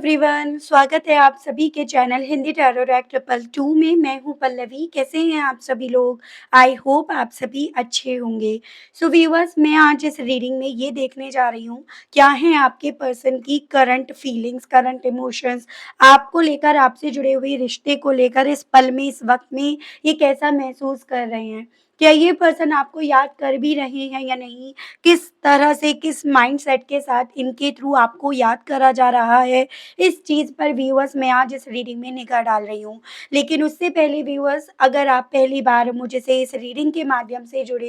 Everyone, स्वागत है आप सभी के channel Hindi tarot rack triple two में। मैं हूं पल्लवी। कैसे हैं आप सभी लोग? आई होप आप सभी अच्छे होंगे। सो व्यूअर्स, मैं आज इस रीडिंग में ये देखने जा रही हूँ क्या है आपके पर्सन की करंट फीलिंग्स, करंट इमोशंस, आपको लेकर, आपसे जुड़े हुए रिश्ते को लेकर इस पल में, इस वक्त में ये कैसा महसूस कर रहे हैं। क्या ये पर्सन आपको याद कर भी रहे हैं या नहीं? किस तरह से, किस माइंडसेट के साथ इनके थ्रू आपको याद करा जा रहा है, इस चीज़ पर व्यूअर्स मैं आज इस रीडिंग में निगाह डाल रही हूँ। लेकिन उससे पहले व्यूअर्स, अगर आप पहली बार मुझसे इस रीडिंग के माध्यम से जुड़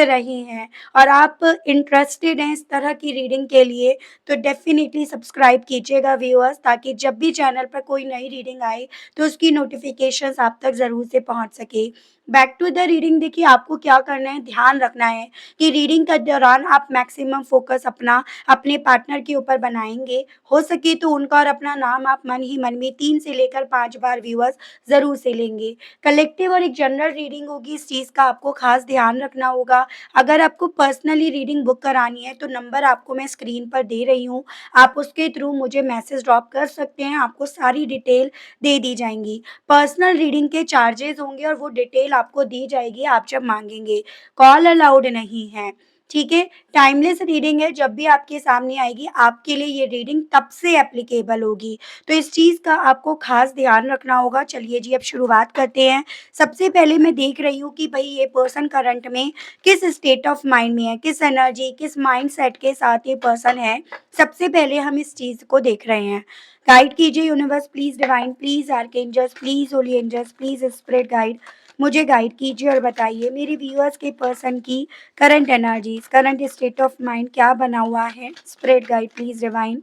रहे हैं और आप इंटरेस्टेड हैं इस तरह की रीडिंग के लिए, तो डेफ़िनिटली सब्सक्राइब कीजिएगा व्यूअर्स, ताकि जब भी चैनल पर कोई नई रीडिंग आए तो उसकी नोटिफ़िकेशंस आप तक ज़रूर से पहुँच सके। Back to the reading. देखिए, आपको क्या करना है, ध्यान रखना है कि रीडिंग के दौरान आप मैक्सिमम फ़ोकस अपने पार्टनर के ऊपर बनाएँगे। हो सके तो उनका और अपना नाम आप मन ही मन में 3 से लेकर 5 बार व्यूअर्स ज़रूर से लेंगे। कलेक्टिव और एक जनरल रीडिंग होगी, इस चीज़ का आपको ख़ास ध्यान रखना होगा। अगर आपको पर्सनली रीडिंग बुक करानी है तो नंबर आपको मैं स्क्रीन पर दे रही हूँ। आप उसके थ्रू मुझे मैसेज ड्रॉप कर सकते हैं, आपको सारी डिटेल दे दी जाएँगी। पर्सनल रीडिंग के चार्जेज़ होंगे और वो डिटेल आपको दी जाएगी आप जब माँगेंगे। कॉल अलाउड नहीं है, ठीक है? टाइमलेस रीडिंग है, जब भी आपके सामने आएगी आपके लिए ये रीडिंग तब से एप्लीकेबल होगी। तो इस चीज़ का आपको ख़ास ध्यान रखना होगा। चलिए जी, अब शुरुआत करते हैं। सबसे पहले मैं देख रही हूँ कि भई ये पर्सन करंट में किस स्टेट ऑफ माइंड में है, किस एनर्जी, किस माइंडसेट के साथ ये पर्सन है। सबसे पहले हम इस चीज़ को देख रहे हैं। गाइड कीजिए universe please, divine please, archangels please, holy angels please, spirit guide, मुझे गाइड कीजिए और बताइए मेरे व्यूअर्स के पर्सन की current energies, current state of mind क्या बना हुआ है। स्पिरिट गाइड प्लीज डिवाइन,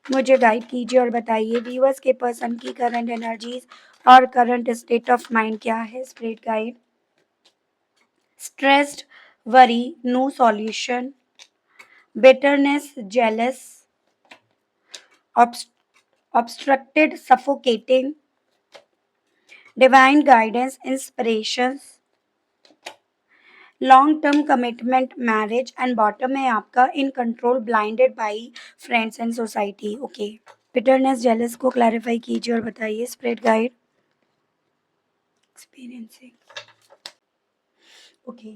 मुझे गाइड कीजिए और बताइए व्यूअर्स के पर्सन की करंट एनर्जीज और करंट स्टेट ऑफ माइंड क्या है। Spirit guide. Stressed, worry, no solution, bitterness, jealous, obstructed, suffocating, divine guidance, inspirations, long term commitment, marriage and bottom है आपका in control, blinded by friends and society. Okay, bitterness, jealous को clarify कीजिए और बताइए। Spread guide, experiencing. Okay,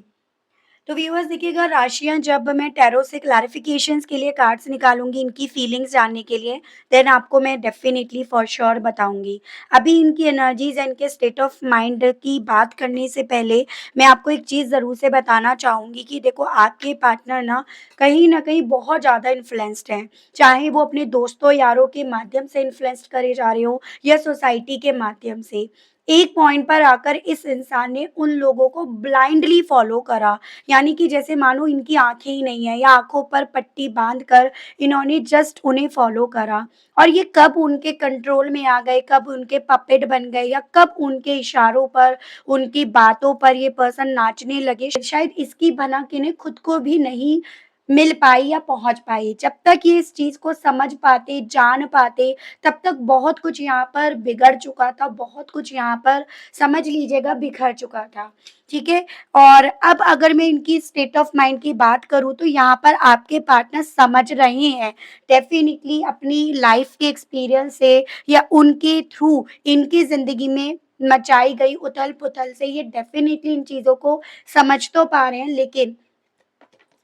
तो viewers देखिएगा, राशियाँ जब मैं टैरो से क्लैरिफिकेशंस के लिए कार्ड्स निकालूंगी इनकी फीलिंग्स जानने के लिए, देन आपको मैं डेफिनेटली फॉर श्योर बताऊंगी। अभी इनकी एनर्जीज, इनके स्टेट ऑफ माइंड की बात करने से पहले मैं आपको एक चीज़ ज़रूर से बताना चाहूँगी कि देखो, आपके पार्टनर ना कहीं बहुत ज़्यादा इन्फ्लुएंस्ड हैं। चाहे वो अपने दोस्तों यारों के माध्यम से इन्फ्लुएंस्ड करे जा रहे हो या सोसाइटी के माध्यम से। एक पॉइंट पर आकर इस इंसान ने उन लोगों को ब्लाइंडली फॉलो करा, यानी कि जैसे मानो इनकी आँखें ही नहीं है या आँखों पर पट्टी बाँध कर इन्होंने जस्ट उन्हें फ़ॉलो करा। और ये कब उनके कंट्रोल में आ गए, कब उनके पपेट बन गए या कब उनके इशारों पर, उनकी बातों पर ये पर्सन नाचने लगे, शायद इसकी भनक इन्हें खुद को भी नहीं मिल पाई या पहुँच पाई। जब तक ये इस चीज़ को समझ पाते, जान पाते, तब तक बहुत कुछ यहाँ पर बिगड़ चुका था, बहुत कुछ यहाँ पर समझ लीजिएगा बिखर चुका था। ठीक है? और अब अगर मैं इनकी स्टेट ऑफ माइंड की बात करूँ तो यहाँ पर आपके पार्टनर समझ रहे हैं। डेफ़िनिटली अपनी लाइफ़ के एक्सपीरियंस से या उनके थ्रू इनकी ज़िंदगी में मचाई गई उथल-पुथल से ये डेफ़िनिटली इन चीज़ों को समझ तो पा रहे हैं, लेकिन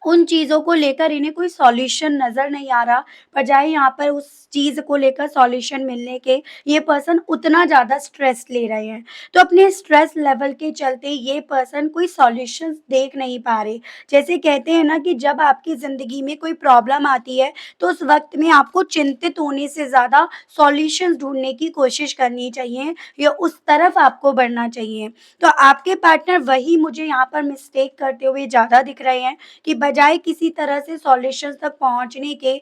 उन चीज़ों को लेकर इन्हें कोई सॉल्यूशन नज़र नहीं आ रहा। बजाय यहाँ पर उस चीज़ को लेकर सॉल्यूशन मिलने के, ये पर्सन उतना ज़्यादा स्ट्रेस ले रहे हैं। तो अपने स्ट्रेस लेवल के चलते ये पर्सन कोई सॉल्यूशंस देख नहीं पा रहे। जैसे कहते हैं ना कि जब आपकी ज़िंदगी में कोई प्रॉब्लम आती है, तो उस वक़्त में आपको चिंतित होने से ज़्यादा सॉल्यूशंस ढूँढने की कोशिश करनी चाहिए या उस तरफ आपको बढ़ना चाहिए। तो आपके पार्टनर वही मुझे यहाँ पर मिस्टेक करते हुए ज़्यादा दिख रहे हैं कि बजाय किसी तरह से सॉल्यूशन तक पहुंचने के,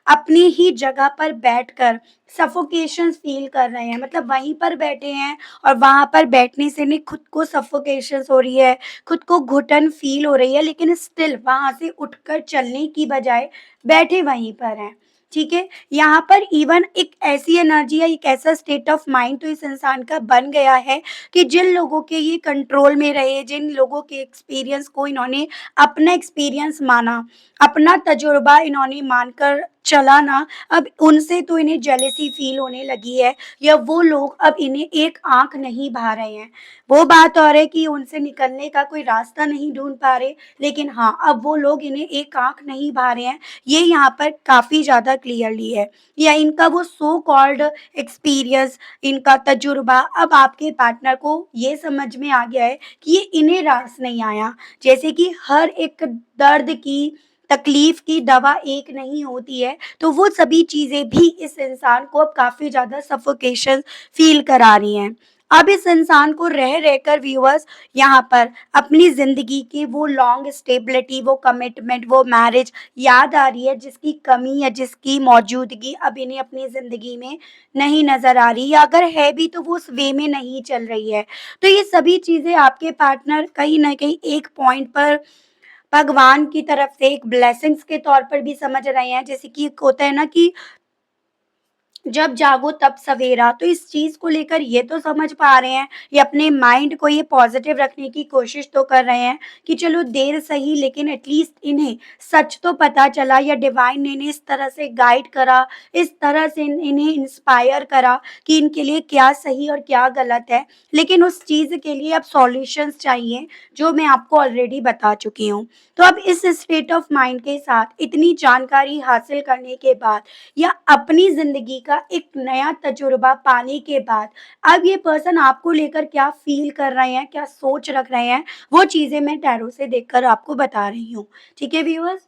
अपनी ही जगह पर बैठकर सफोकेशन फील कर रहे हैं। मतलब वहीं पर बैठे हैं और वहां पर बैठने से नहीं, खुद को सफोकेशन हो रही है, खुद को घुटन फील हो रही है, लेकिन स्टिल वहां से उठकर चलने की बजाय बैठे वहीं पर हैं। ठीक है? यहाँ पर इवन एक ऐसी एनर्जी या एक ऐसा स्टेट ऑफ माइंड तो इस इंसान का बन गया है कि जिन लोगों के ये कंट्रोल में रहे, जिन लोगों के एक्सपीरियंस को इन्होंने अपना एक्सपीरियंस माना, अपना तजुर्बा इन्होंने मानकर चला ना, अब उनसे तो इन्हें जेलसी फ़ील होने लगी है या वो लोग अब इन्हें एक आँख नहीं भा रहे हैं। वो बात और है कि उनसे निकलने का कोई रास्ता नहीं ढूँढ पा रहे, लेकिन हाँ, अब वो लोग इन्हें एक आँख नहीं भा रहे हैं, ये यहाँ पर काफ़ी ज़्यादा क्लियरली है। या इनका वो सो कॉल्ड एक्सपीरियंस, इनका तजुर्बा अब आपके पार्टनर को ये समझ में आ गया है कि ये इन्हें रास नहीं आया। जैसे कि हर एक दर्द की, तकलीफ की दवा एक नहीं होती है, तो वो सभी चीज़ें भी इस इंसान को अब काफ़ी ज़्यादा सफोकेशन फ़ील करा रही हैं। अब इस इंसान को रह रहकर व्यूअर्स यहाँ पर अपनी ज़िंदगी की वो लॉन्ग स्टेबिलिटी, वो कमिटमेंट, वो मैरिज याद आ रही है जिसकी कमी या जिसकी मौजूदगी अब इन्हें अपनी ज़िंदगी में नहीं नज़र आ रही, या अगर है भी तो वो उस वे में नहीं चल रही है। तो ये सभी चीज़ें आपके पार्टनर कहीं न कहीं एक पॉइंट पर भगवान की तरफ से एक ब्लेसिंग्स के तौर पर भी समझ रहे हैं। जैसे कि एक होता है ना कि जब जागो तब सवेरा, तो इस चीज़ को लेकर ये तो समझ पा रहे हैं, ये अपने माइंड को ये पॉज़िटिव रखने की कोशिश तो कर रहे हैं कि चलो देर सही लेकिन एटलीस्ट इन्हें सच तो पता चला, या डिवाइन ने इन्हें इस तरह से गाइड करा, इस तरह से इन्हें इंस्पायर करा कि इनके लिए क्या सही और क्या गलत है। लेकिन उस चीज़ के लिए अब सॉल्यूशंस चाहिए, जो मैं आपको ऑलरेडी बता चुकी हूँ। तो अब इस स्टेट ऑफ माइंड के साथ इतनी जानकारी हासिल करने के बाद या अपनी ज़िंदगी का एक नया तजुर्बा पाने के बाद, अब ये पर्सन आपको लेकर क्या फ़ील कर रहे हैं, क्या सोच रख रहे हैं, वो चीज़ें मैं टैरो से देखकर आपको बता रही हूँ। ठीक है व्यूअर्स?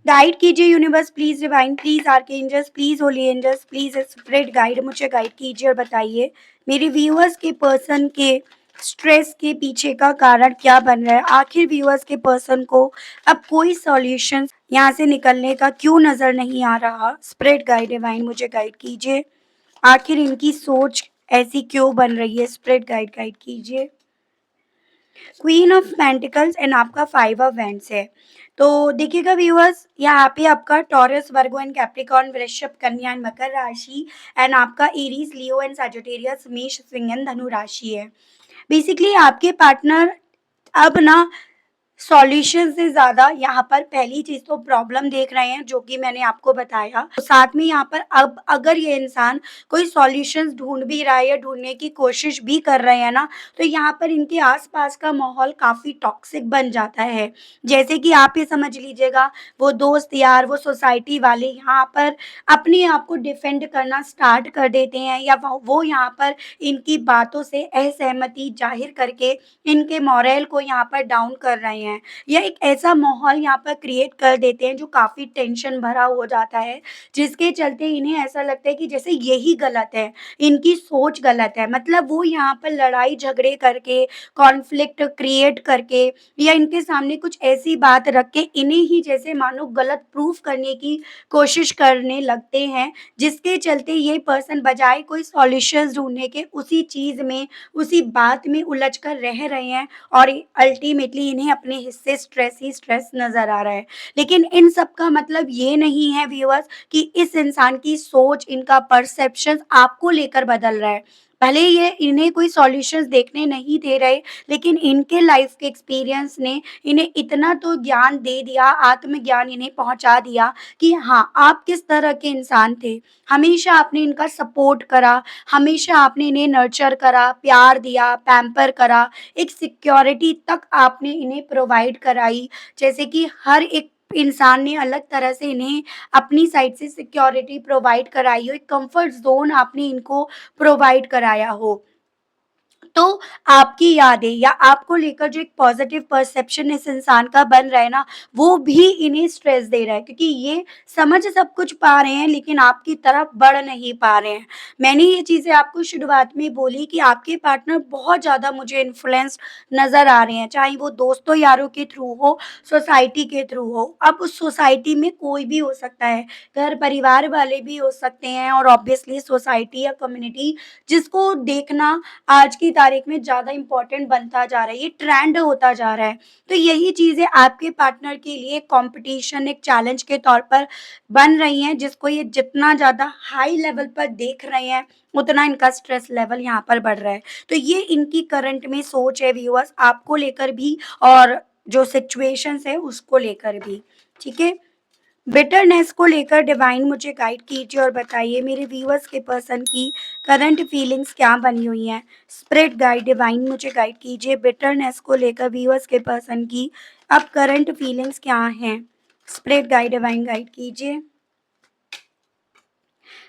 गाइड कीजिए universe, please divine, please archangels, please holy angels, please spirit guide, मुझे गाइड कीजिए और बताइए मेरे व्यूअर्स के पर्सन के स्ट्रेस के पीछे का कारण क्या बन रहा है? आखिर व्यूअर्स के पर्सन को अब कोई सॉल्यूशन यहाँ से निकलने का क्यों नज़र नहीं आ रहा? स्पिरिट गाइड डिवाइन मुझे गाइड कीजिए। आखिर इनकी सोच ऐसी क्यों बन रही है? स्पिरिट गाइड गाइड कीजिए। क्वीन ऑफ पेंटिकल्स एंड आपका फाइव ऑफ वैंड्स है। तो देखिएगा व्यूअर्स, यहाँ पे आपका टॉरस, वर्गो एंड कैप्रिकॉर्न, वृषभ, कन्या एंड मकर राशि एंड आपका एरीज, लियो एंड सजिटेरियस, मेष, सिंह एंड धनु राशि है। बेसिकली आपके पार्टनर अब ना सॉल्यूशन से ज़्यादा यहाँ पर पहली चीज़ तो प्रॉब्लम देख रहे हैं, जो कि मैंने आपको बताया। तो साथ में यहाँ पर अब अगर ये इंसान कोई सॉल्यूशंस ढूँढ भी रहा है या ढूँढने की कोशिश भी कर रहे हैं ना, तो यहाँ पर इनके आस-पास का माहौल काफ़ी टॉक्सिक बन जाता है। जैसे कि आप ये समझ लीजिएगा, वो दोस्त यार, वो सोसाइटी वाले यहाँ पर अपने आप को डिफेंड करना स्टार्ट कर देते हैं, या वो यहाँ पर इनकी बातों से असहमति ज़ाहिर करके इनके मोरल को यहाँ पर डाउन कर रहे हैं, या एक ऐसा माहौल यहाँ पर क्रिएट कर देते हैं जो काफ़ी टेंशन भरा हो जाता है, जिसके चलते इन्हें ऐसा लगता है कि जैसे यही गलत है, इनकी सोच गलत है। मतलब वो यहाँ पर लड़ाई झगड़े करके, कॉन्फ्लिक्ट क्रिएट करके, या इनके सामने कुछ ऐसी बात रख के इन्हें ही जैसे मानो गलत प्रूफ करने की कोशिश करने लगते हैं, जिसके चलते ये पर्सन बजाय कोई सॉल्यूशंस ढूँढने के उसी चीज़ में, उसी बात में उलझ कर रह रहे हैं, और अल्टीमेटली इन्हें अपने हिस्से स्ट्रेस ही स्ट्रेस नज़र आ रहा है। लेकिन इन सब का मतलब ये नहीं है व्यूअर्स कि इस इंसान की सोच, इनका परसेप्शन आपको लेकर बदल रहा है। भले ये इन्हें कोई सॉल्यूशंस देखने नहीं दे रहे, लेकिन इनके लाइफ के एक्सपीरियंस ने इन्हें इतना तो ज्ञान दे दिया, आत्मज्ञान इन्हें पहुँचा दिया कि हाँ, आप किस तरह के इंसान थे। हमेशा आपने इनका सपोर्ट करा, हमेशा आपने इन्हें नर्चर करा, प्यार दिया, पैम्पर करा, एक सिक्योरिटी तक आपने इन्हें प्रोवाइड कराई। जैसे कि हर एक इंसान ने अलग तरह से इन्हें अपनी साइड से सिक्योरिटी प्रोवाइड कराई हो, एक कम्फर्ट ज़ोन आपने इनको प्रोवाइड कराया हो। तो आपकी यादें या आपको लेकर जो एक पॉजिटिव परसेप्शन इस इंसान का बन रहा है ना, वो भी इन्हें स्ट्रेस दे रहा है, क्योंकि ये समझ सब कुछ पा रहे हैं लेकिन आपकी तरफ बढ़ नहीं पा रहे हैं। मैंने ये चीज़ें आपको शुरुआत में बोली कि आपके पार्टनर बहुत ज़्यादा मुझे इन्फ्लुएंस्ड नज़र आ रहे हैं, चाहे वो दोस्तों यारों के थ्रू हो, सोसाइटी के थ्रू हो। अब उस सोसाइटी में कोई भी हो सकता है, घर परिवार वाले भी हो सकते हैं, और ऑब्वियसली सोसाइटी या कम्युनिटी जिसको देखना आज की तारीख में ज़्यादा इम्पोर्टेंट बनता जा रहा है, ये ट्रेंड होता जा रहा है। तो यही चीज़ें आपके पार्टनर के लिए कॉम्पिटिशन, एक चैलेंज के तौर पर बन रही हैं, जिसको ये जितना ज़्यादा हाई लेवल पर देख रहे हैं, उतना इनका स्ट्रेस लेवल यहाँ पर बढ़ रहा है। तो ये इनकी करंट में सोच है व्यूअर्स, आपको लेकर भी और जो सिचुएशंस है उसको लेकर भी। ठीक है? बिटरनेस को लेकर डिवाइन मुझे गाइड कीजिए और बताइए मेरे व्यूअर्स के पर्सन की करंट फीलिंग्स क्या बनी हुई हैं। स्पिरिट गाइड डिवाइन मुझे गाइड कीजिए बिटरनेस को लेकर व्यूअर्स के पर्सन की अब करंट फीलिंग्स क्या हैं। स्पिरिट गाइड डिवाइन गाइड कीजिए।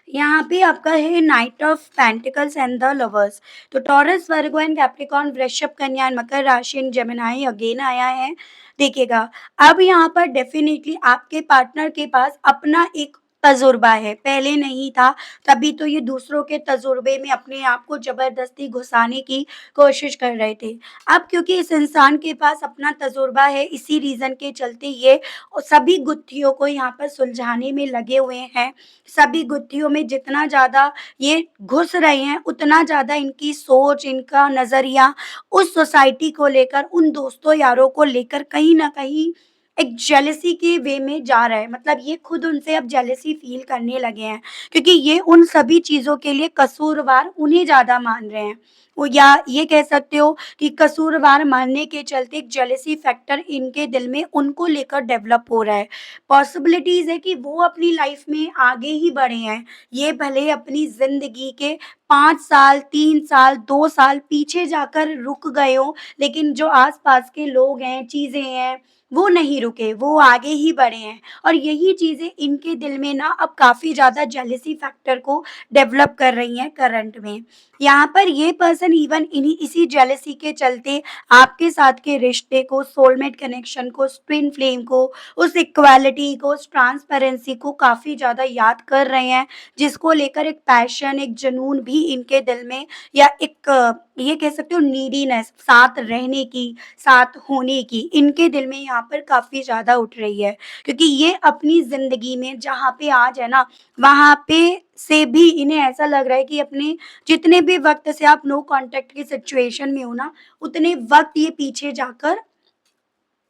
यहाँ पे आपका है night of pentacles and the lovers. तो टॉरस वर्गो एंड कैप्रिकॉर्न वृषभ कन्या एंड मकर राशि एंड जेमिनाई अगेन आया है। देखिएगा, अब यहाँ पर डेफिनेटली आपके पार्टनर के पास अपना एक तजुर्बा है, पहले नहीं था, तभी तो ये दूसरों के तजुर्बे में अपने आप को जबरदस्ती घुसाने की कोशिश कर रहे थे। अब क्योंकि इस इंसान के पास अपना तजुर्बा है, इसी रीजन के चलते ये सभी गुत्थियों को यहाँ पर सुलझाने में लगे हुए हैं। सभी गुत्थियों में जितना ज़्यादा ये घुस रहे हैं, उतना ज़्यादा इनकी सोच, इनका नज़रिया उस सोसाइटी को लेकर, उन दोस्तों यारों को लेकर कहीं न कहीं एक जेलसी के वे में जा रहा है। मतलब ये खुद उनसे अब जेलसी फ़ील करने लगे हैं, क्योंकि ये उन सभी चीज़ों के लिए कसूरवार उन्हें ज़्यादा मान रहे हैं। वो या ये कह सकते हो कि कसूरवार मानने के चलते एक जेलसी फैक्टर इनके दिल में उनको लेकर डेवलप हो रहा है। पॉसिबिलिटीज़ है कि वो अपनी लाइफ में आगे ही बढ़े हैं। ये भले अपनी ज़िंदगी के 5 साल, 3 साल, 2 साल पीछे जाकर रुक गए हों, लेकिन जो आस-पास के लोग हैं, चीज़ें हैं, वो नहीं रुके, वो आगे ही बढ़े हैं। और यही चीज़ें इनके दिल में ना अब काफ़ी ज़्यादा जेलसी फैक्टर को डेवलप कर रही हैं करंट में। यहाँ पर ये पर्सन इवन इन्हीं इसी जेलसी के चलते आपके साथ के रिश्ते को, सोलमेट कनेक्शन को, ट्विन फ्लेम को, उस इक्वालिटी को, उस ट्रांसपेरेंसी को काफ़ी ज़्यादा याद कर रहे हैं, जिसको लेकर एक पैशन, एक जुनून भी इनके दिल में या एक ये कह सकते हो नीडीनेस, साथ रहने की, साथ होने की, इनके दिल में यहाँ पर काफ़ी ज़्यादा उठ रही है। क्योंकि ये अपनी ज़िंदगी में जहाँ पे आज है ना, वहाँ पे से भी इन्हें ऐसा लग रहा है कि अपने जितने भी वक़्त से आप नो कॉन्टैक्ट की सिचुएशन में हो ना, उतने वक़्त ये पीछे जाकर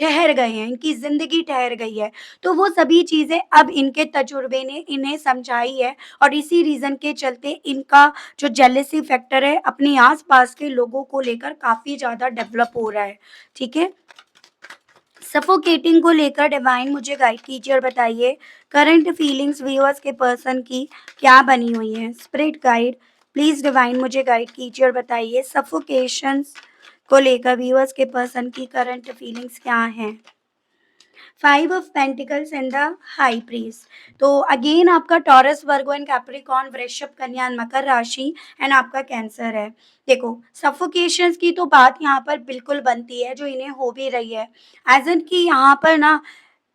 ठहर गए हैं, इनकी ज़िंदगी ठहर गई है। तो वो सभी चीज़ें अब इनके तजुर्बे ने इन्हें समझाई है और इसी रीज़न के चलते इनका जो जेलसी फैक्टर है अपने आस-पास के लोगों को लेकर काफ़ी ज़्यादा डेवलप हो रहा है। ठीक है? सफोकेटिंग को लेकर डिवाइन मुझे गाइड कीजिए और बताइए करंट फीलिंग्स व्यूअर्स के पर्सन की क्या बनी हुई है। स्पिरिट गाइड प्लीज डिवाइन मुझे गाइड कीजिए और बताइए सफोकेशंस को लेकर व्यूअर्स के पर्सन की करंट फीलिंग्स क्या हैं। 5 of pentacles and the high priest. तो अगेन आपका टॉरस वर्गो एंड कैप्रिकॉर्न वृषभ कन्या and मकर राशि एंड आपका कैंसर है। देखो सफोकेशंस की तो बात यहाँ पर बिल्कुल बनती है जो इन्हें हो भी रही है। एज एन कि यहाँ पर ना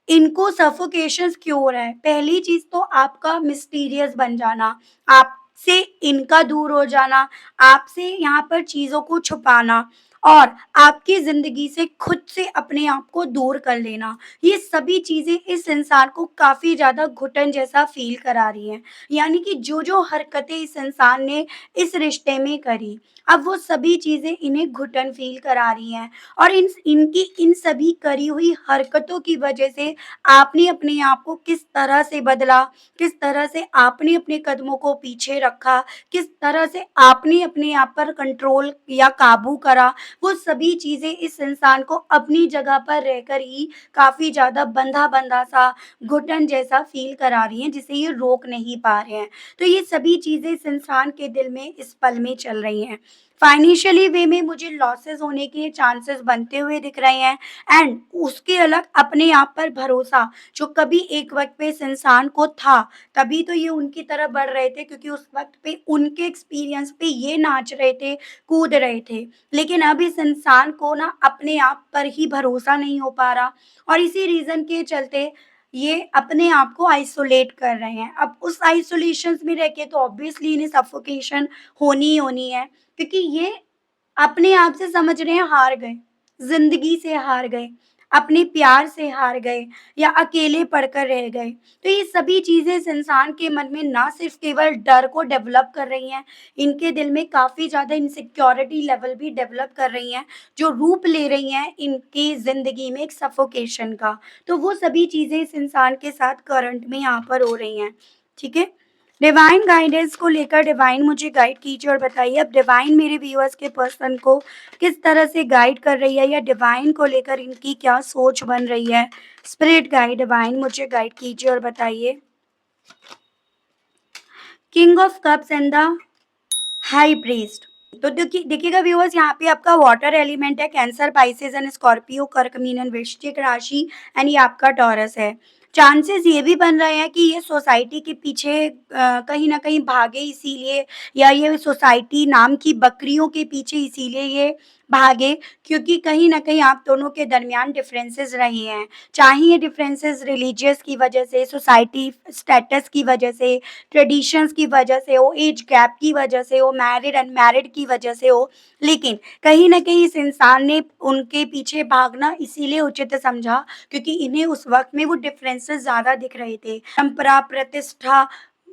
इनको सफोकेशंस क्यों हो रहा है? पहली चीज़ तो आपका मिस्टीरियस बन जाना, आपसे इनका दूर हो जाना, आपसे यहाँ पर चीज़ों को छुपाना और आपकी ज़िंदगी से खुद से अपने आप को दूर कर लेना। ये सभी चीज़ें इस इंसान को काफ़ी ज़्यादा घुटन जैसा फ़ील करा रही हैं। यानी कि जो-जो हरकतें इस इंसान ने इस रिश्ते में करी, अब वो सभी चीज़ें इन्हें घुटन फ़ील करा रही हैं और इनकी इन सभी करी हुई हरकतों की वजह से आपने अपने आप को किस तरह से बदला, किस तरह से आपने अपने कदमों को पीछे रखा, किस तरह से आपने अपने आप पर कंट्रोल या काबू करा, वो सभी चीज़ें इस इंसान को अपनी जगह पर रहकर ही काफ़ी ज़्यादा बंधा-बंधा सा, घुटन जैसा फ़ील करा रही हैं, जिसे ये रोक नहीं पा रहे हैं। तो ये सभी चीज़ें इस इंसान के दिल में इस पल में चल रही हैं। फाइनेंशियली वे में मुझे लॉसेस होने के चांसेस बनते हुए दिख रहे हैं एंड उसके अलग अपने आप पर भरोसा जो कभी एक वक़्त पे इस इंसान को था, तभी तो ये उनकी तरफ बढ़ रहे थे क्योंकि उस वक़्त पे उनके एक्सपीरियंस पे ये नाच रहे थे, कूद रहे थे। लेकिन अब इस इंसान को ना अपने आप पर ही भरोसा नहीं हो पा रहा और इसी रीज़न के चलते ये अपने आप को आइसोलेट कर रहे हैं। अब उस आइसोलेशंस में रह के तो ऑब्वियसली इन्हें सफोकेशन होनी ही होनी है क्योंकि ये अपने आप से समझ रहे हैं हार गए, ज़िंदगी से हार गए, अपने प्यार से हार गए या अकेले पड़कर रह गए। तो ये सभी चीज़ें इस इंसान के मन में ना सिर्फ़ केवल डर को डेवलप कर रही हैं, इनके दिल में काफ़ी ज़्यादा इनसिक्योरिटी लेवल भी डेवलप कर रही हैं, जो रूप ले रही हैं इनकी ज़िंदगी में एक सफोकेशन का। तो वो सभी चीज़ें इस इंसान के साथ करंट में यहाँ पर हो रही हैं, ठीक है? डिवाइन गाइडेंस को लेकर डिवाइन मुझे गाइड कीजिए और बताइए अब डिवाइन मेरे व्यूअर्स के पर्सन को किस तरह से गाइड कर रही है या डिवाइन को लेकर इनकी क्या सोच बन रही है। स्पिरिट गाइड डिवाइन मुझे गाइड कीजिए और बताइए। King of cups and the high priest. तो देखिएगा व्यूअर्स, यहाँ पे आपका वाटर एलिमेंट है, कैंसर, पाइसेस एंड स्कॉर्पियो, कर्क, मीन एंड वृश्चिक राशि, एंड ये आपका टॉरस है। चांसेस ये भी बन रहे हैं कि ये सोसाइटी के पीछे कहीं ना कहीं भागे इसीलिए, या ये सोसाइटी नाम की बकरियों के पीछे इसीलिए ये भागे, क्योंकि कहीं ना कहीं आप दोनों के दरमियान डिफरेंसेस रही हैं। चाहे ये डिफरेंसेस रिलीजियस की वजह से, सोसाइटी स्टेटस की वजह से, ट्रेडिशंस की वजह से हो, एज गैप की वजह से हो, मैरिड अनमैरिड की वजह से हो, लेकिन कहीं न कहीं इस इंसान ने उनके पीछे भागना इसीलिए उचित समझा क्योंकि इन्हें उस वक़्त में वो डिफरेंसेस ज़्यादा दिख रहे थे। परंपरा, प्रतिष्ठा,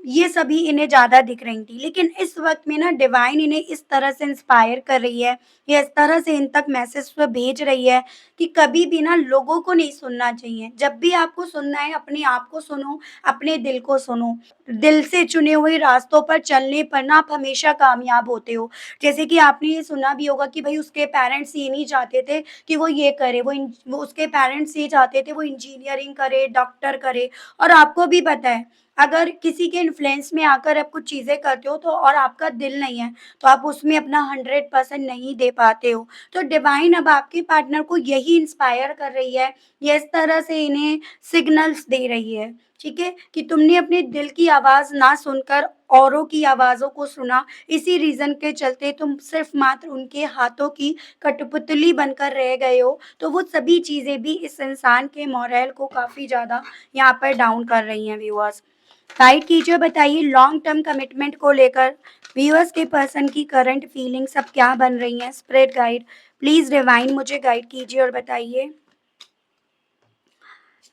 ये सभी इन्हें ज़्यादा दिख रही थी। लेकिन इस वक़्त में ना डिवाइन इन्हें इस तरह से इंस्पायर कर रही है, या इस तरह से इन तक मैसेज भेज रही है कि कभी भी ना लोगों को नहीं सुनना चाहिए। जब भी आपको सुनना है अपने आप को सुनो, अपने दिल को सुनो। दिल से चुने हुए रास्तों पर चलने पर ना आप हमेशा कामयाब होते हो। जैसे कि आपने ये सुना भी होगा कि भई उसके पेरेंट्स ये नहीं चाहते थे कि वो ये करे, वो उसके पेरेंट्स ये चाहते थे वो इंजीनियरिंग करे, डॉक्टर करे, और आपको भी पता है, अगर किसी के इन्फ्लुएंस में आकर आप कुछ चीज़ें करते हो तो और आपका दिल नहीं है, तो आप उसमें अपना 100% नहीं दे पाते हो। तो डिवाइन अब आपके पार्टनर को यही इंस्पायर कर रही है, या इस तरह से इन्हें सिग्नल्स दे रही है, ठीक है? कि तुमने अपने दिल की आवाज़ ना सुनकर औरों की आवाज़ों को सुना, इसी रीज़न के चलते तुम सिर्फ़ मात्र उनके हाथों की कठपुतली बनकर रह गए हो। तो वो सभी चीज़ें भी इस इंसान के मोरल को काफ़ी ज़्यादा यहाँ पर डाउन कर रही हैं व्यूअर्स। गाइड कीजिए, बताइए लॉन्ग टर्म कमिटमेंट को लेकर व्यूअर्स के पर्सन की करंट फीलिंग्स अब क्या बन रही हैं? स्प्रेड गाइड प्लीज़ डिवाइन मुझे गाइड कीजिए और बताइए।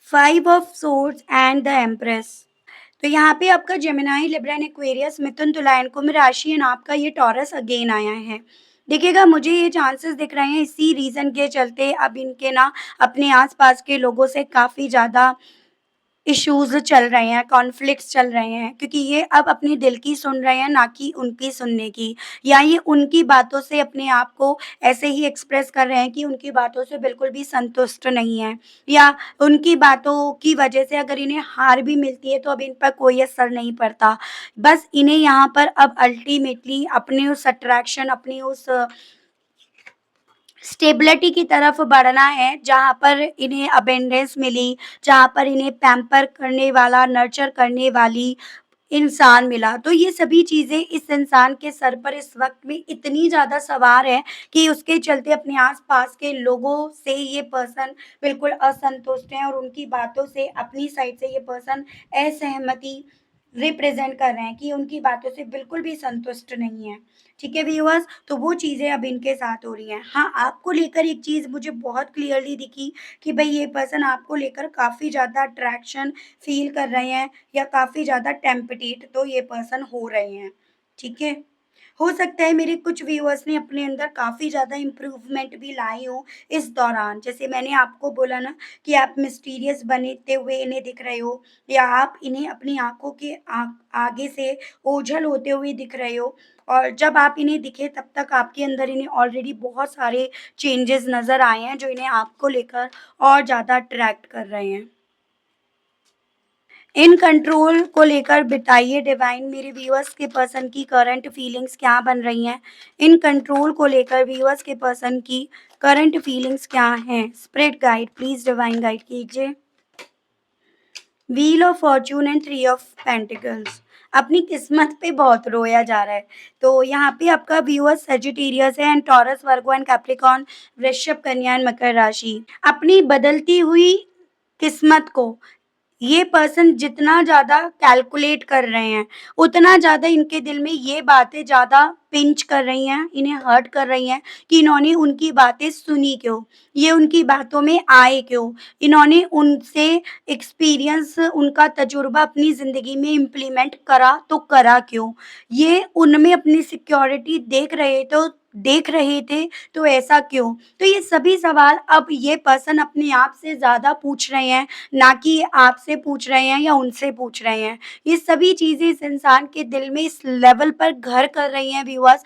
5 of swords and the empress. तो यहाँ पे आपका जेमिनी, लिब्रा एंड एक्वेरियस, मिथुन, तुला एंड कुंभ राशि एंड आपका ये टॉरस अगेन आया है। देखिएगा मुझे ये चांसेस दिख रहे हैं इसी रीज़न के चलते अब इनके ना अपने आस-पास के लोगों से काफ़ी ज़्यादा इश्यूज़ चल रहे हैं, कॉन्फ्लिक्ट्स चल रहे हैं, क्योंकि ये अब अपने दिल की सुन रहे हैं, ना कि उनकी सुनने की। या ये उनकी बातों से अपने आप को ऐसे ही एक्सप्रेस कर रहे हैं कि उनकी बातों से बिल्कुल भी संतुष्ट नहीं हैं, या उनकी बातों की वजह से अगर इन्हें हार भी मिलती है तो अब इन पर कोई असर नहीं पड़ता। बस इन्हें यहाँ पर अब अल्टीमेटली अपने उस अट्रैक्शन, अपनी उस स्टेबिलिटी की तरफ बढ़ना है, जहाँ पर इन्हें अबेंडेंस मिली, जहाँ पर इन्हें पैम्पर करने वाला, नर्चर करने वाली इंसान मिला। तो ये सभी चीज़ें इस इंसान के सर पर इस वक़्त में इतनी ज़्यादा सवार है कि उसके चलते अपने आस-पास के लोगों से ये पर्सन बिल्कुल असंतुष्ट हैं, और उनकी बातों से अपनी साइड से ये पर्सन असहमति रिप्रेज़ेंट कर रहे हैं कि उनकी बातों से बिल्कुल भी संतुष्ट नहीं है। ठीक है व्यूअर्स? तो वो चीज़ें अब इनके साथ हो रही हैं। हाँ, आपको लेकर एक चीज़ मुझे बहुत क्लियरली दिखी कि भई ये पर्सन आपको लेकर काफ़ी ज़्यादा अट्रैक्शन फ़ील कर रहे हैं, या काफ़ी ज़्यादा टेम्पटेट तो ये पर्सन हो रहे हैं। ठीक है? हो सकता है मेरे कुछ व्यूअर्स ने अपने अंदर काफ़ी ज़्यादा इम्प्रूवमेंट भी लाई हो इस दौरान। जैसे मैंने आपको बोला ना कि आप मिस्टीरियस बनते हुए इन्हें दिख रहे हो, या आप इन्हें अपनी आँखों के आगे से ओझल होते हुए दिख रहे हो, और जब आप इन्हें दिखे तब तक आपके अंदर इन्हें ऑलरेडी बहुत सारे चेंजेस नज़र आए हैं जो इन्हें आपको लेकर और ज़्यादा अट्रैक्ट कर रहे हैं। इन कंट्रोल को लेकर बताइए डिवाइन मेरे व्यूअर्स के पर्सन की करंट फीलिंग्स क्या बन रही हैं? इन कंट्रोल को लेकर व्यूअर्स के पर्सन की करंट फीलिंग्स क्या हैं? Spirit guide please divine guide कीजिए। Wheel of fortune and three of pentacles. अपनी किस्मत पे बहुत रोया जा रहा है। तो यहाँ पे आपका व्यूअर्स सजिटेरियस है and taurus, Virgo and Capricorn, वृषभ, कन्या एंड मकर राशि। अपनी बदलती हुई किस्मत को ये पर्सन जितना ज़्यादा कैलकुलेट कर रहे हैं, उतना ज़्यादा इनके दिल में ये बातें ज़्यादा पिंच कर रही हैं, इन्हें हर्ट कर रही हैं कि इन्होंने उनकी बातें सुनी क्यों? ये उनकी बातों में आए क्यों? इन्होंने उनसे एक्सपीरियंस उनका तजुर्बा अपनी ज़िंदगी में इम्प्लीमेंट करा तो करा क्यों? ये उनमें अपनी सिक्योरिटी देख रहे थे तो ऐसा क्यों? तो ये सभी सवाल अब ये पर्सन अपने आप से ज़्यादा पूछ रहे हैं, ना कि आपसे पूछ रहे हैं या उनसे पूछ रहे हैं। ये सभी चीज़ें इस इंसान के दिल में इस लेवल पर घर कर रही हैं व्यूअर्स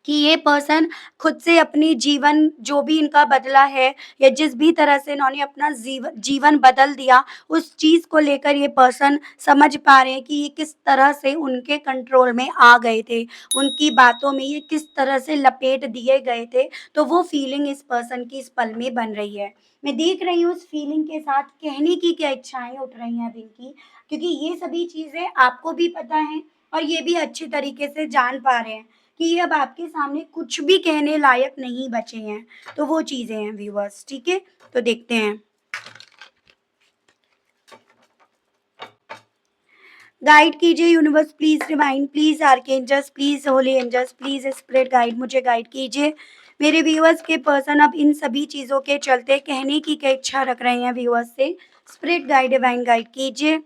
कि ये पर्सन खुद से अपनी जीवन जो भी इनका बदला है या जिस भी तरह से इन्होंने अपना जीवन बदल दिया, उस चीज़ को लेकर ये पर्सन समझ पा रहे हैं कि ये किस तरह से उनके कंट्रोल में आ गए थे। उनकी बातों में ये किस तरह से लपेट दिए गए थे, तो वो फीलिंग इस पर्सन की इस पल में बन रही है। मैं देख रही हूँ उस फीलिंग के साथ कहने की क्या इच्छाएँ उठ रही हैं अब इनकी, क्योंकि ये सभी चीज़ें आपको भी पता हैं और ये भी अच्छे तरीके से जान पा रहे हैं। कि ये अब आपके सामने कुछ भी कहने लायक नहीं बचे हैं। तो वो चीज़ें हैं व्यूअर्स, ठीक है? तो देखते हैं। गाइड कीजिए universe please divine please archangels please holy angels please spirit guide मुझे गाइड कीजिए। मेरे व्यूअर्स के पर्सन अब इन सभी चीज़ों के चलते कहने की क्या इच्छा रख रहे हैं व्यूअर्स से। स्पिरिट गाइड डिवाइन गाइड कीजिए।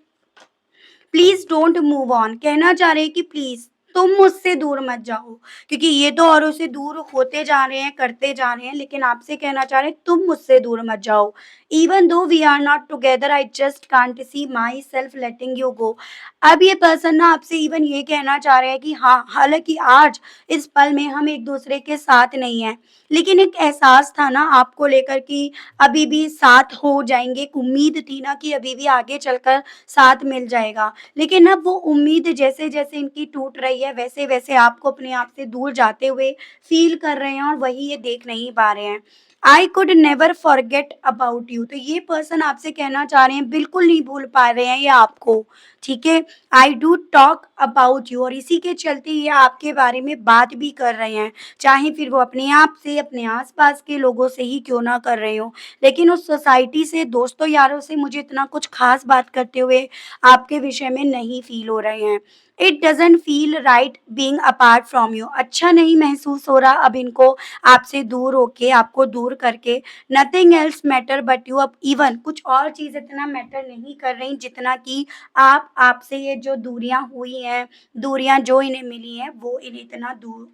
प्लीज डोंट मूव ऑन कहना चाह रहे हैं कि प्लीज तुम मुझसे दूर मत जाओ, क्योंकि ये तो औरों से दूर होते जा रहे हैं करते जा रहे हैं, लेकिन आपसे कहना चाह रहे हैं तुम मुझसे दूर मत जाओ। Even though we are not together I just can't see myself letting you go. अब ये पर्सन ना आपसे इवन ये कहना चाह रहे हैं कि हाँ, हालांकि आज इस पल में हम एक दूसरे के साथ नहीं हैं, लेकिन एक एहसास था ना आपको लेकर कि अभी भी साथ हो जाएंगे। एक उम्मीद थी ना कि अभी भी आगे चलकर साथ मिल जाएगा। लेकिन अब वो उम्मीद जैसे-जैसे इनकी टूट रही है, वैसे-वैसे आपको अपने आप से दूर जाते हुए फ़ील कर रहे हैं और वही ये देख नहीं पा रहे हैं। I could never forget about you तो ये पर्सन आपसे कहना चाह रहे हैं बिल्कुल नहीं भूल पा रहे हैं ये आपको, ठीक है? I do talk about you और इसी के चलते ये आपके बारे में बात भी कर रहे हैं, चाहे फिर वो अपने आप से, अपने आस-पास के लोगों से ही क्यों ना कर रहे हों। लेकिन उस सोसाइटी से, दोस्तों यारों से मुझे इतना कुछ ख़ास बात करते हुए आपके विषय में नहीं फ़ील हो रहे हैं। It doesn't feel right being apart from you अच्छा नहीं महसूस हो रहा अब इनको आपसे दूर होके, आपको दूर करके। Nothing else matter but you अब इवन कुछ और चीज़ इतना मैटर नहीं कर रही जितना कि आपसे ये जो दूरियाँ हुई हैं, दूरियाँ जो इन्हें मिली हैं, वो इन्हें इतना दूर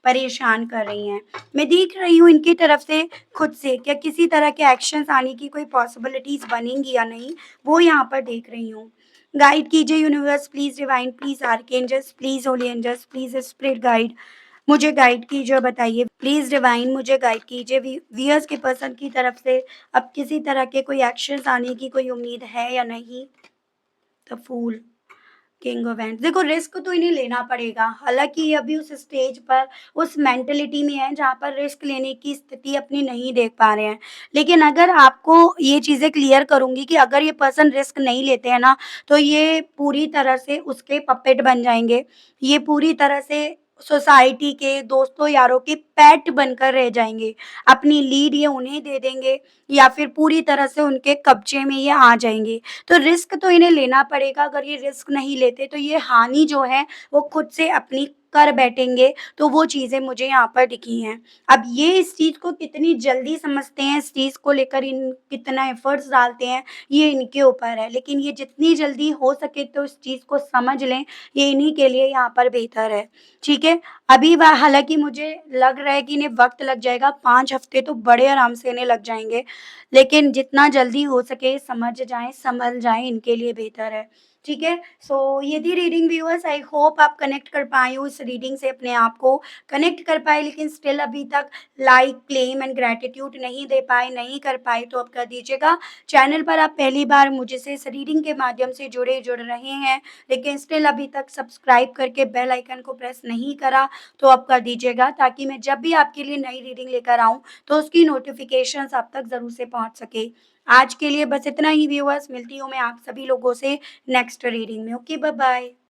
परेशान कर रही हैं। मैं देख रही हूँ इनकी तरफ से खुद से क्या किसी तरह के एक्शंस आने की कोई पॉसिबिलिटीज़ बनेंगी या नहीं, वो यहाँ पर देख रही हूँ। गाइड कीजिए universe please divine please archangels please holy angels please spirit guide मुझे गाइड कीजिए और बताइए प्लीज़ डिवाइन मुझे गाइड कीजिए व्यूअर्स के पर्सन की तरफ से अब किसी तरह के कोई एक्शंस आने की कोई उम्मीद है या नहीं? The fool king of wands देखो रिस्क तो इन्हें लेना पड़ेगा। हालाँकि ये अभी उस स्टेज पर, उस मेंटालिटी में हैं जहाँ पर रिस्क लेने की स्थिति अपनी नहीं देख पा रहे हैं। लेकिन अगर आपको ये चीज़ें क्लियर करूँगी कि अगर ये पर्सन रिस्क नहीं लेते हैं ना, तो ये पूरी तरह से उसके पपेट बन जाएँगे। ये पूरी तरह से सोसाइटी के, दोस्तों यारों के पेट बनकर रह जाएँगे। अपनी लीड ये उन्हें दे देंगे या फिर पूरी तरह से उनके कब्ज़े में ये आ जाएँगे। तो रिस्क तो इन्हें लेना पड़ेगा, अगर ये रिस्क नहीं लेते तो ये हानि जो है वो खुद से अपनी कर बैठेंगे, तो वो चीज़ें मुझे यहाँ पर दिखी हैं। अब ये इस चीज़ को कितनी जल्दी समझते हैं, इस चीज़ को लेकर इन कितना एफ़र्ट्स डालते हैं, ये इनके ऊपर है। लेकिन ये जितनी जल्दी हो सके तो इस चीज़ को समझ लें, ये इन्हीं के लिए यहाँ पर बेहतर है, ठीक है? अभी व हालाँकि मुझे लग रहा है कि इन्हें वक़्त लग जाएगा, 5 हफ़्ते तो बड़े आराम से इन्हें लग जाएँगे। लेकिन जितना जल्दी हो सके समझ जाएँ, संभल जाएँ, इनके लिए बेहतर है। ठीक है? सो ये थी रीडिंग व्यूअर्स आई होप आप कनेक्ट कर पाए हो इस रीडिंग से अपने आप को कनेक्ट कर पाए लेकिन स्टिल अभी तक लाइक, क्लेम एंड ग्रैटिट्यूड नहीं दे पाए, नहीं कर पाए तो अब कर दीजिएगा। चैनल पर आप पहली बार मुझसे इस रीडिंग के माध्यम से जुड़ रहे हैं, लेकिन स्टिल अभी तक सब्सक्राइब करके बेल आइकन को प्रेस नहीं करा, तो अब कर दीजिएगा ताकि मैं जब भी आपके लिए नई रीडिंग लेकर आऊँ, तो उसकी नोटिफ़िकेशंस आप तक ज़रूर से पहुँच सके। आज के लिए बस इतना ही व्यूअर्स, मिलती हूँ मैं आप सभी लोगों से नेक्स्ट रीडिंग में। Okay, bye bye.